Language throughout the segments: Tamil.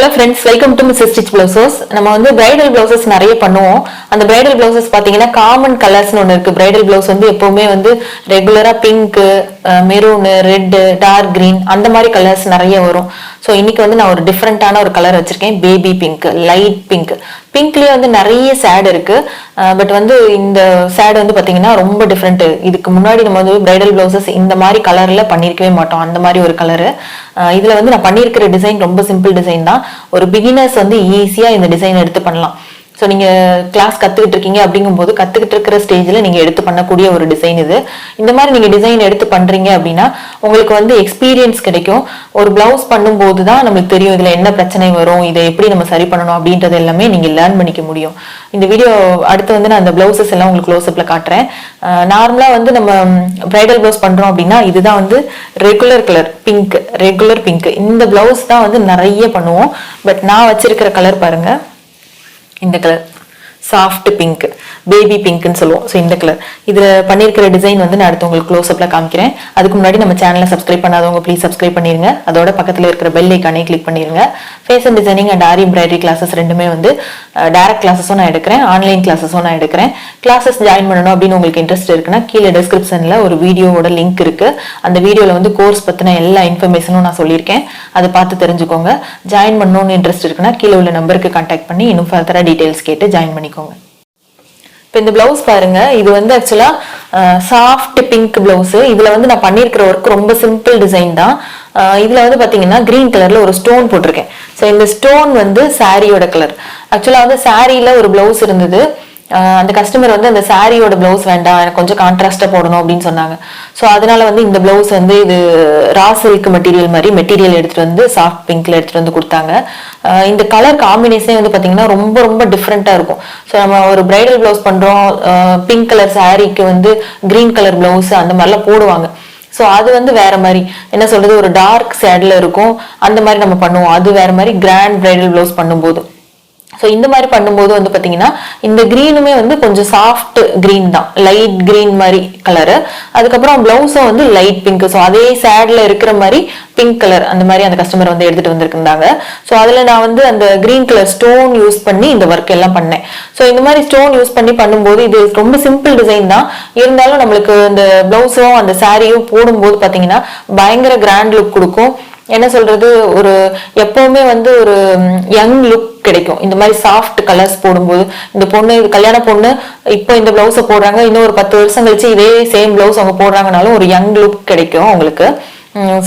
Hello friends, welcome to Mrs. Stitch Blouses. நம்ம வந்து bridal blouses நிறைய பண்ணுவோம். அந்த bridal blouses பாத்தீங்கன்னா common colors னு ஒன்னு இருக்கு. Bridal blouse வந்து எப்பவுமே வந்து ரெகுலரா pink, maroon, red, dark green அந்த மாதிரி கலர்ஸ் நிறைய வரும். சோ இன்னைக்கு வந்து நான் ஒரு டிஃபரண்டான ஒரு கலர் வச்சிருக்கேன், பேபி பிங்க், லைட் பிங்க். பிங்க்லயே வந்து நிறைய ஷேட் இருக்கு. பட் வந்து இந்த ஷேட் வந்து பாத்தீங்கன்னா ரொம்ப டிஃபரெண்ட். இதுக்கு முன்னாடி நம்ம வந்து பிரைடல் பிளவுசஸ் இந்த மாதிரி கலர்ல பண்ணிருக்கவே மாட்டோம். அந்த மாதிரி ஒரு கலரு. இதுல வந்து நான் பண்ணிருக்கிற டிசைன் ரொம்ப சிம்பிள் டிசைன் தான். ஒரு பிகினர்ஸ் வந்து ஈஸியா இந்த டிசைன் எடுத்து பண்ணலாம். ஸோ நீங்க கிளாஸ் கத்துக்கிட்டு இருக்கீங்க அப்படிங்கும்போது கத்துக்கிட்டு இருக்கிற ஸ்டேஜ்ல நீங்க எடுத்து பண்ணக்கூடிய ஒரு டிசைன் இது. இந்த மாதிரி நீங்க டிசைன் எடுத்து பண்றீங்க அப்படின்னா உங்களுக்கு வந்து எக்ஸ்பீரியன்ஸ் கிடைக்கும். ஒரு பிளவுஸ் பண்ணும்போது தான் நமக்கு தெரியும் இதுல என்ன பிரச்சனை வரும், இதை எப்படி நம்ம சரி பண்ணணும் அப்படின்றது எல்லாமே நீங்க லேர்ன் பண்ணிக்க முடியும். இந்த வீடியோ அடுத்து வந்து நான் அந்த பிளவுசஸ் எல்லாம் உங்களுக்கு க்ளோஸ்அப்ல காட்டுறேன். நார்மலா வந்து நம்ம பிரைடல் பிளவுஸ் பண்றோம் அப்படின்னா இதுதான் வந்து regular colour pink, regular pink. இந்த பிளவுஸ் தான் வந்து நிறைய பண்ணுவோம். பட் நான் வச்சிருக்கிற கலர் பாருங்க, இந்த கலர் சாஃப்ட் பிங்க், பேபி பிங்க்னு சொல்லுவோம். ஸோ இந்த கலர் இதுல பண்ணிருக்கிற டிசைன் வந்து நான் அடுத்து உங்களுக்கு க்ளோஸ் அப்ல காமிக்கிறேன். அதுக்கு முன்னாடி நம்ம சேனலை சப்ஸ்கிரைப் பண்ணாதவங்க ப்ளீஸ் சப்ஸ்கிரைப் பண்ணிருங்க. அதோட பக்கத்துல இருக்கிற பெல் ஐக்கானே கிளிக் பண்ணிருங்க. Fashion designing and aari embroidery classes ரெண்டுமே வந்து டைரக்ட் கிளாஸஸும் நான் எடுக்கிறேன், ஆன்லைன் கிளாஸஸும் நான் எடுக்கிறேன். கிளாஸஸ் ஜாயின் பண்ணணும் அப்படின்னு உங்களுக்கு இன்ட்ரெஸ்ட் இருக்குன்னா கீழே டிஸ்கிரிப்ஷன்ல ஒரு வீடியோவோட லிங்க் இருக்கு. அந்த வீடியோல வந்து கோர்ஸ் பத்தின எல்லா இன்ஃபர்மேஷனும் நான் சொல்லியிருக்கேன். அதை பார்த்து தெரிஞ்சுக்கோங்க. ஜாயின் பண்ணணும்னு இன்ட்ரெஸ்ட் இருக்குன்னா கீழே உள்ள நம்பருக்கு கான்டாக்ட் பண்ணி இன்னும் ஃபர்தரா டீடைல்ஸ் கேட்டு ஜாயின் பண்ணிக்கோங்க. இப்போ இந்த பிளவுஸ் பாருங்க, இது வந்து ஆக்சுவலா சாஃப்ட் பிங்க் பிளவுஸ். இதுல வந்து நான் பண்ணிருக்கிற ஒர்க் ரொம்ப சிம்பிள் டிசைன் தான். இதுல வந்து பாத்தீங்கன்னா கிரீன் கலர்ல ஒரு ஸ்டோன் போட்டிருக்கேன். ஸோ இந்த ஸ்டோன் வந்து சாரியோட கலர். ஆக்சுவலா வந்து சாரியில ஒரு பிளவுஸ் இருந்தது. அந்த கஸ்டமர் வந்து அந்த சாரியோட பிளவுஸ் வேண்டாம், எனக்கு கொஞ்சம் கான்ட்ராஸ்டா போடணும் அப்படின்னு சொன்னாங்க. ஸோ அதனால வந்து இந்த பிளவுஸ் வந்து இது ரா சில்க் மெட்டீரியல் மாதிரி மெட்டீரியல் எடுத்துட்டு வந்து சாஃப்ட் பிங்க்ல எடுத்துட்டு வந்து கொடுத்தாங்க. இந்த கலர் காம்பினேஷன் வந்து பாத்தீங்கன்னா ரொம்ப ரொம்ப டிஃப்ரெண்டா இருக்கும். ஸோ நம்ம ஒரு பிரைடல் பிளவுஸ் பண்றோம், பிங்க் கலர் சாரிக்கு வந்து கிரீன் கலர் பிளவுஸ் அந்த மாதிரிலாம் போடுவாங்க. ஸோ அது வந்து வேற மாதிரி என்ன சொல்றது, ஒரு டார்க் ஷேட்ல இருக்கும். அந்த மாதிரி நம்ம பண்ணுவோம். அது வேற மாதிரி கிராண்ட் பிரைடல் பிளவுஸ் பண்ணும்போது. ஸோ இந்த மாதிரி பண்ணும்போது வந்து பாத்தீங்கன்னா இந்த கிரீனுமே வந்து கொஞ்சம் சாஃப்ட் கிரீன் தான், லைட் கிரீன் மாதிரி கலரு. அதுக்கப்புறம் பிளவுஸும் வந்து லைட் பிங்க். ஸோ அதே சேட்ல இருக்கிற மாதிரி பிங்க் கலர் அந்த மாதிரி அந்த கஸ்டமர் வந்து எடுத்துட்டு வந்திருந்தாங்க. ஸோ அதுல நான் வந்து அந்த கிரீன் கலர் ஸ்டோன் யூஸ் பண்ணி இந்த ஒர்க் எல்லாம் பண்ணேன். ஸோ இந்த மாதிரி ஸ்டோன் யூஸ் பண்ணி பண்ணும்போது இது ரொம்ப சிம்பிள் டிசைன் தான். இருந்தாலும் நம்மளுக்கு இந்த பிளவுஸும் அந்த சாரியும் போடும்போது பாத்தீங்கன்னா பயங்கர கிராண்ட் லுக் கொடுக்கும். என்ன சொல்றது, ஒரு எப்பவுமே வந்து ஒரு யங் லுக் கிடைக்கும் இந்த மாதிரி சாஃப்ட் கலர்ஸ் போடும்போது. இந்த பொண்ணு, இது கல்யாண பொண்ணு, இப்போ இந்த பிளவுஸை போடுறாங்க, இன்னும் ஒரு 10 வருஷம் கழிச்சு இதே சேம் பிளவுஸ் அவங்க போடுறாங்கனாலும் ஒரு யங் லுக் கிடைக்கும் அவங்களுக்கு.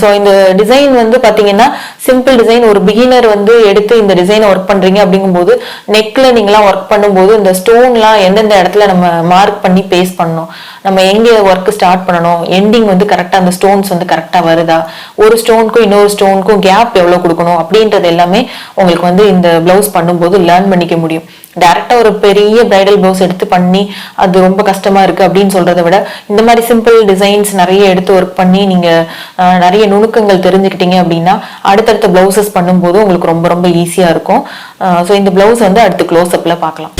ஸோ இந்த டிசைன் வந்து பாத்தீங்கன்னா சிம்பிள் டிசைன். ஒரு பிகினர் வந்து எடுத்து இந்த டிசைனை ஒர்க் பண்றீங்க அப்படிங்கும்போது நெக்ல நீங்களாம் ஒர்க் பண்ணும்போது இந்த ஸ்டோன்லாம் எந்தெந்த இடத்துல நம்ம மார்க் பண்ணி பேஸ்ட் பண்ணணும், நம்ம எங்க ஒர்க் ஸ்டார்ட் பண்ணணும், எண்டிங் வந்து கரெக்டா அந்த ஸ்டோன்ஸ் வந்து கரெக்டா வருதா, ஒரு ஸ்டோனுக்கும் இன்னொரு ஸ்டோனுக்கும் கேப் எவ்வளவு கொடுக்கணும் அப்படின்றது எல்லாமே உங்களுக்கு வந்து இந்த பிளவுஸ் பண்ணும்போது லேர்ன் பண்ணிக்க முடியும். டைரக்டா ஒரு பெரிய பிரைடல் பிளவுஸ் எடுத்து பண்ணி அது ரொம்ப கஷ்டமா இருக்கு அப்படின்னு சொல்றதை விட இந்த மாதிரி சிம்பிள் டிசைன்ஸ் நிறைய எடுத்து ஒர்க் பண்ணி நீங்க நிறைய நுணுக்கங்கள் தெரிஞ்சுக்கிட்டீங்க அப்படின்னா அடுத்தடுத்த பிளவுசஸ் பண்ணும்போது உங்களுக்கு ரொம்ப ரொம்ப ஈஸியா இருக்கும். ஸோ இந்த பிளவுஸ் வந்து அடுத்து க்ளோஸ் அப்ல பார்க்கலாம்.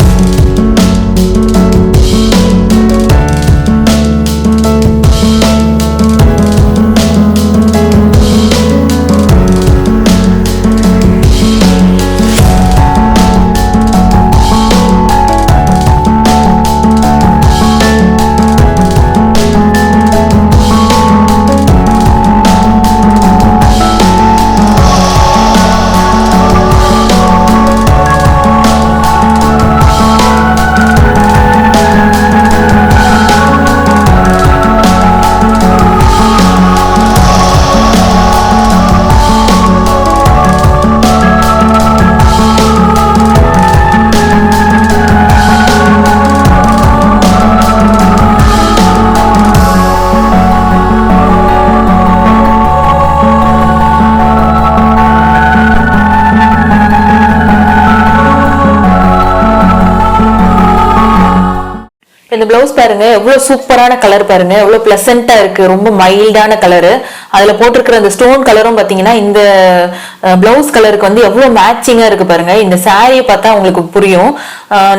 இந்த பிளவுஸ் பாருங்க, எவ்வளவு சூப்பரான கலர் பாருங்க, எவ்வளவு பிளசண்டா இருக்கு, ரொம்ப மைல்டான கலரு. அதுல போட்டிருக்கிற அந்த ஸ்டோன் கலரும் பாத்தீங்கன்னா இந்த பிளவுஸ் கலருக்கு வந்து எவ்வளவு மேட்சிங்கா இருக்கு பாருங்க. இந்த சாரியை பார்த்தா உங்களுக்கு புரியும்.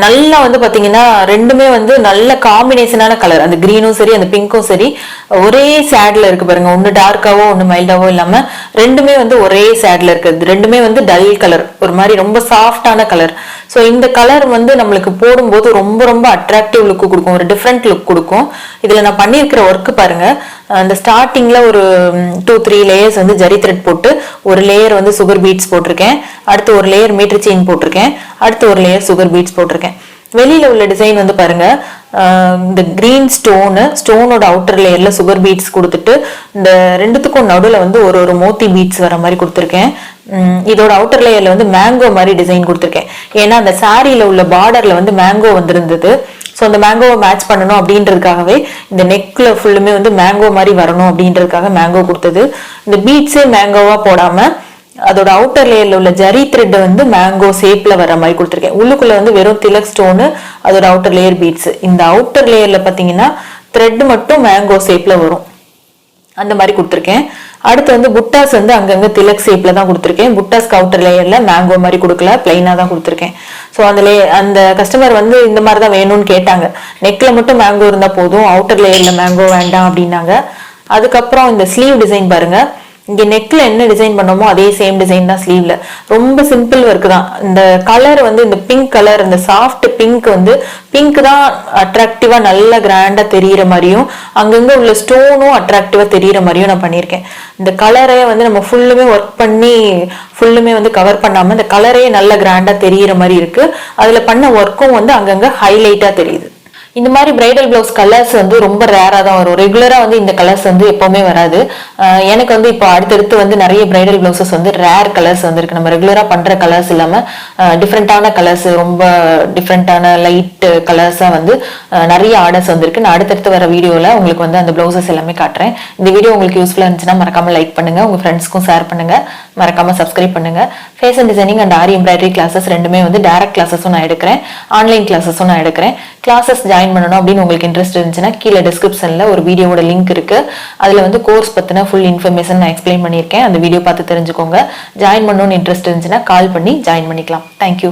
நல்லா வந்து பாத்தீங்கன்னா ரெண்டுமே வந்து நல்ல காம்பினேஷனான கலர். அந்த கிரீனும் சரி அந்த பிங்க்கும் சரி ஒரே ஷேட்ல இருக்கு பாருங்க. ஒன்னு டார்க்காவோ ஒன்னு மைல்டாவோ இல்லாம ரெண்டுமே வந்து ஒரே ஷேட்ல இருக்கு. ரெண்டுமே வந்து டல் கலர், ஒரு மாதிரி ரொம்ப சாஃப்டான கலர். ஸோ இந்த கலர் வந்து நம்மளுக்கு போடும்போது ரொம்ப ரொம்ப அட்ராக்டிவ் லுக் கொடுக்கும், ஒரு டிஃப்ரெண்ட் லுக் கொடுக்கும். இதுல நான் பண்ணியிருக்கிற ஒர்க் பாருங்க. அந்த ஸ்டார்டிங்ல ஒரு 2-3 லேயர்ஸ் வந்து ஜரி த்ரெட் போட்டு ஒரு லேயர் வந்து சுகர் பீட்ஸ் போட்டிருக்கேன். அடுத்து ஒரு லேயர் மீட்டர் செயின் போட்டிருக்கேன். அடுத்து ஒரு லேயர் சுகர் பீட்ஸ் போட்டிருக்கேன். வெளியில உள்ள டிசைன் வந்து பாருங்க, இந்த கிரீன் ஸ்டோனோட அவுட்டர் லேயர்ல சுகர் பீட்ஸ் கொடுத்துட்டு இந்த ரெண்டுத்துக்கும் நடுவில் வந்து ஒரு மோத்தி பீட்ஸ் வர மாதிரி கொடுத்துருக்கேன். இதோட அவுட்டர் லேயர்ல வந்து மேங்கோ மாதிரி டிசைன் கொடுத்துருக்கேன். ஏன்னா அந்த சாரியில உள்ள பார்டர்ல வந்து மேங்கோ வந்திருந்தது. ஸோ அந்த மேங்கோவை மேட்ச் பண்ணணும் அப்படின்றதுக்காகவே இந்த நெக்ல ஃபுல்லுமே வந்து மேங்கோ மாதிரி வரணும் அப்படின்றதுக்காக மேங்கோ கொடுத்தது. இந்த பீட்ஸே மேங்கோவா போடாம அதோட அவுட்டர் லேயர்ல உள்ள ஜரி த்ரெட் வந்து மேங்கோ ஷேப்ல வர மாதிரி கொடுத்துருக்கேன். உள்ளுக்குள்ள வந்து வெறும் திலக் ஸ்டோனு, அதோட அவுட்டர் லேயர் பீட்ஸ். இந்த அவுட்டர் லேயர்ல பாத்தீங்கன்னா த்ரெட் மட்டும் மேங்கோ ஷேப்ல வரும், அந்த மாதிரி கொடுத்துருக்கேன். அடுத்து வந்து புட்டாஸ் வந்து அங்கங்க திலக் ஷேப்ல தான் கொடுத்துருக்கேன். புட்டாஸ்க்கு அவுட்டர் லேயர்ல மேங்கோ மாதிரி கொடுக்கல, பிளைனா தான் கொடுத்துருக்கேன். ஸோ அந்த கஸ்டமர் வந்து இந்த மாதிரி தான் வேணும்னு கேட்டாங்க. நெக்ல மட்டும் மேங்கோ இருந்தா போதும், அவுட்டர் லேயர்ல மேங்கோ வேண்டாம் அப்படின்னாங்க. அதுக்கப்புறம் இந்த ஸ்லீவ் டிசைன் பாருங்க. இங்க நெக்ல என்ன டிசைன் பண்ணோமோ அதே சேம் டிசைன் தான் ஸ்லீவ்ல. ரொம்ப சிம்பிள் ஒர்க் தான். இந்த கலர் வந்து இந்த பிங்க் கலர், இந்த சாஃப்ட் பிங்க் வந்து பிங்க் தான் அட்ராக்டிவா நல்ல கிராண்டா தெரியற மாதிரியும் அங்கங்க உள்ள ஸ்டோனும் அட்ராக்டிவா தெரியற மாதிரியும் நான் பண்ணியிருக்கேன். இந்த கலரை வந்து நம்ம ஃபுல்லுமே ஒர்க் பண்ணி ஃபுல்லுமே வந்து கவர் பண்ணாம இந்த கலரே நல்ல கிராண்டா தெரியற மாதிரி இருக்கு. அதுல பண்ண ஒர்க்கும் வந்து அங்கங்க ஹைலைட்டா தெரியுது. இந்த மாதிரி பிரைடல் பிளவுஸ் கலர்ஸ் வந்து ரொம்ப ரேரா தான் வரும். ரெகுலரா வந்து இந்த கலர்ஸ் வந்து எப்பவுமே வராது. எனக்கு வந்து இப்போ அடுத்தடுத்து வந்து நிறைய பிரைடல் பிளவுசஸ் வந்து ரேர் கலர்ஸ் வந்துருக்கு. நம்ம ரெகுலரா பண்ற கலர்ஸ் இல்லாம டிஃப்ரெண்டான கலர்ஸ், ரொம்ப டிஃப்ரெண்டான லைட் கலர்ஸா வந்து நிறைய ஆர்டர்ஸ் வந்திருக்கு. நான் அடுத்தடுத்து வர வீடியோல உங்களுக்கு வந்து அந்த பிளவுசஸ் எல்லாமே காட்டுறேன். இந்த வீடியோ உங்களுக்கு யூஸ்ஃபுல்லா இருந்துச்சுன்னா மறக்காம லைக் பண்ணுங்க, உங்க ஃப்ரெண்ட்ஸ்க்கும் ஷேர் பண்ணுங்க, மறக்காம சப்ஸ்கிரைப் பண்ணுங்க. Fashion designing and aari embroidery classes ரெண்டுமே வந்து டைரக்ட் கிளாஸஸும் நான் எடுக்கிறேன், ஆன்லைன் கிளாஸஸும் நான் எடுக்கிறேன். கிளாஸஸ் ஜாயின் பண்ணணும் அப்படின்னு உங்களுக்கு இன்ட்ரெஸ்ட் இருந்துச்சுன்னா கீழே டிஸ்கிரிப்ஷன்ல ஒரு வீடியோட லிங்க் இருக்கு. அதுல வந்து கோர்ஸ் பத்தின ஃபுல் இன்ஃபர்மேஷன் நான் எக்ஸ்பிளைன் பண்ணியிருக்கேன். அந்த வீடியோ பார்த்து தெரிஞ்சுக்கோங்க. ஜாயின் பண்ணணும்னு இன்ட்ரெஸ்ட் இருந்துச்சுன்னா கால் பண்ணி ஜாயின் பண்ணிக்கலாம். தேங்க்யூ.